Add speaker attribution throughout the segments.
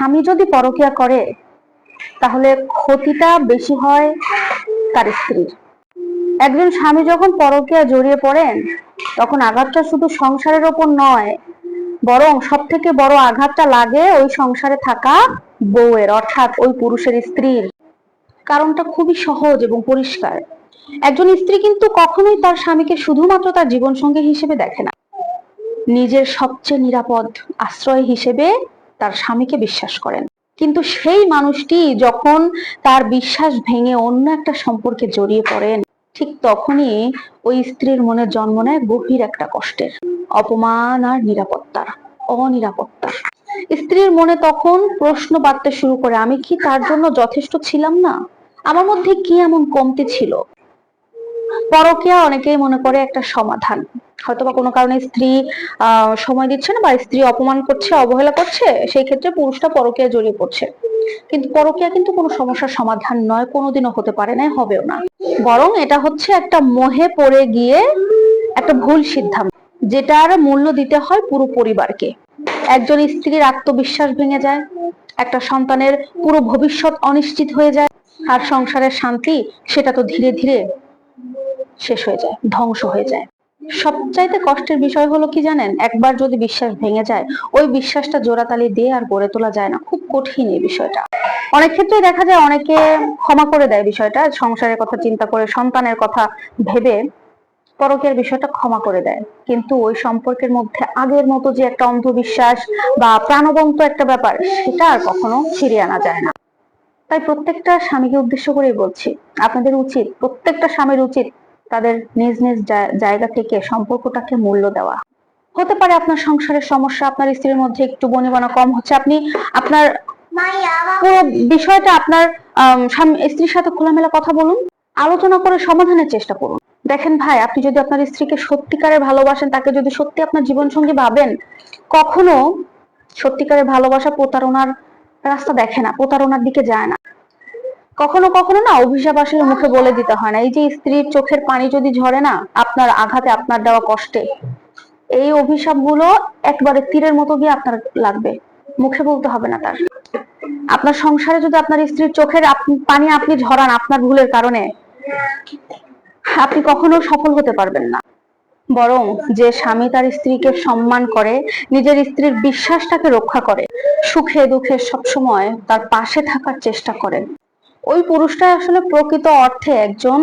Speaker 1: স্বামী যদি পরকীয়া করে তাহলে ক্ষতিটা বেশি হয় তার স্ত্রীর। একজন স্বামী যখন পরকীয়া জড়িয়ে পড়েন তখন আঘাতটা শুধু সংসারের ওপর নয়, বরং সব থেকে বড় আঘাতটা লাগে ওই সংসারে থাকা বউয়ের, অর্থাৎ ওই পুরুষের স্ত্রীর। কারণটা খুবই সহজ এবং পরিষ্কার। একজন স্ত্রী কিন্তু কখনোই তার স্বামীকে শুধুমাত্র তার জীবন সঙ্গী হিসেবে দেখে না, নিজের সবচেয়ে নিরাপদ আশ্রয় হিসেবে তার স্বামীকে বিশ্বাস করেন। কিন্তু সেই মানুষটি যখন তার বিশ্বাস ভেঙে অন্য একটা সম্পর্কে জড়িয়ে পড়েন, ঠিক তখনই ওই স্ত্রীর মনে জন্ম নেয় গভীর একটা কষ্টের, অপমান আর অনিরাপত্তা। স্ত্রীর মনে তখন প্রশ্ন বাড়তে শুরু করে, আমি কি তার জন্য যথেষ্ট ছিলাম না? আমার মধ্যে কি এমন কমতি ছিল? পরকীয়া অনেকেই মনে করে একটা সমাধান, হয়তোবা কোনো কারণে স্ত্রী সময় দিচ্ছে না বা স্ত্রী অপমান করছে, অবহেলা করছে, সেই ক্ষেত্রে পুরুষটা পরকীয়া জড়িয়ে পড়ছে। কিন্তু পরকীয়া কিন্তু কোনো সমস্যার সমাধান নয়, কোনোদিনও হতে পারে না, হবেও না। বরং এটা হচ্ছে একটা মোহে পড়ে গিয়ে একটা ভুল সিদ্ধান্ত, যেটার মূল্য দিতে হয় পুরো পরিবারকে। একজন স্ত্রীর আত্মবিশ্বাস ভেঙে যায়, একটা সন্তানের পুরো ভবিষ্যৎ অনিশ্চিত হয়ে যায়, আর সংসারের শান্তি সেটা তো ধীরে ধীরে শেষ হয়ে যায়, ধ্বংস হয়ে যায়। সবচাইতে কষ্টের বিষয় হলো কি জানেন, একবার যদি বিশ্বাস ভেঙে যায়, ওই বিশ্বাসটা জোড়াতালি দিয়ে আর গড়ে তোলা যায় না। খুব কঠিন এই বিষয়টা। অনেক ক্ষেত্রে দেখা যায় অনেকে ক্ষমা করে দেয় বিষয়টা, সংসারের কথা চিন্তা করে, সন্তানের কথা ভেবে পরকীয়ার বিষয়টা ক্ষমা করে দেয়। কিন্তু ওই সম্পর্কের মধ্যে আগের মতো যে একটা অন্ধবিশ্বাস বা প্রাণবন্ত একটা ব্যাপার, সেটা আর কখনো ফিরিয়ে আনা যায় না। তাই প্রত্যেকটা স্বামীকে উদ্দেশ্য করেই বলছি, আপনাদের উচিত, প্রত্যেকটা স্বামীর উচিত তাদের নিজ নিজ জায়গা থেকে সম্পর্কটাকে মূল্য দেওয়া। হতে পারে আপনার সংসারের সমস্যা, আপনার স্ত্রীর মধ্যে একটু বনিবনা কম হচ্ছে, আপনি আপনার পুরো বিষয়টা আপনার স্ত্রীর সাথে খোলামেলা কথা বলুন, আলোচনা করে সমাধানের চেষ্টা করুন। দেখেন ভাই, আপনি যদি আপনার স্ত্রীকে সত্যিকারের ভালোবাসেন, তাকে যদি সত্যি আপনার জীবন সঙ্গী ভাবেন, কখনো সত্যিকারের ভালোবাসা প্রতারণার রাস্তা দেখে না, প্রতারণার দিকে যায় না। কখনো কখনো না অভিশাপ আসলে মুখে বলে দিতে হয় না। এই যে স্ত্রীর চোখের পানি যদি ঝরে না আপনার আঘাতে, আপনার দেওয়া কষ্টে, এই অভিশাপ গুলো একবারে তীরের মতো গিয়ে আপনার লাগবে, মুখে বলতে হবে না তার। আপনার সংসারে যদি আপনার স্ত্রীর চোখের পানি আপনি ঝরান আপনার ভুলের কারণে, আপনি কখনো সফল হতে পারবেন না। বরং যে স্বামী তার স্ত্রীকে সম্মান করে, নিজের স্ত্রীর বিশ্বাসটাকে রক্ষা করে, সুখে দুঃখে সবসময় তার পাশে থাকার চেষ্টা করে, ওই পুরুষটাই আসলে প্রকৃত অর্থে একজন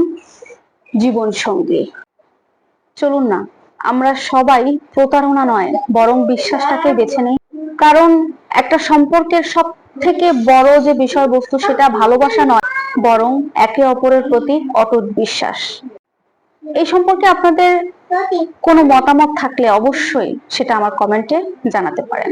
Speaker 1: জীবন সঙ্গী। চলুন না আমরা সবাই প্রতারণা নয় বরং বিশ্বাসটাকে বেছে নেই। কারণ একটা সম্পর্কের সব থেকে বড় যে বিষয়বস্তু সেটা ভালোবাসা নয়, বরং একে অপরের প্রতি অটুট বিশ্বাস। এই সম্পর্কে আপনাদের কোনো মতামত থাকলে অবশ্যই সেটা আমার কমেন্টে জানাতে পারেন।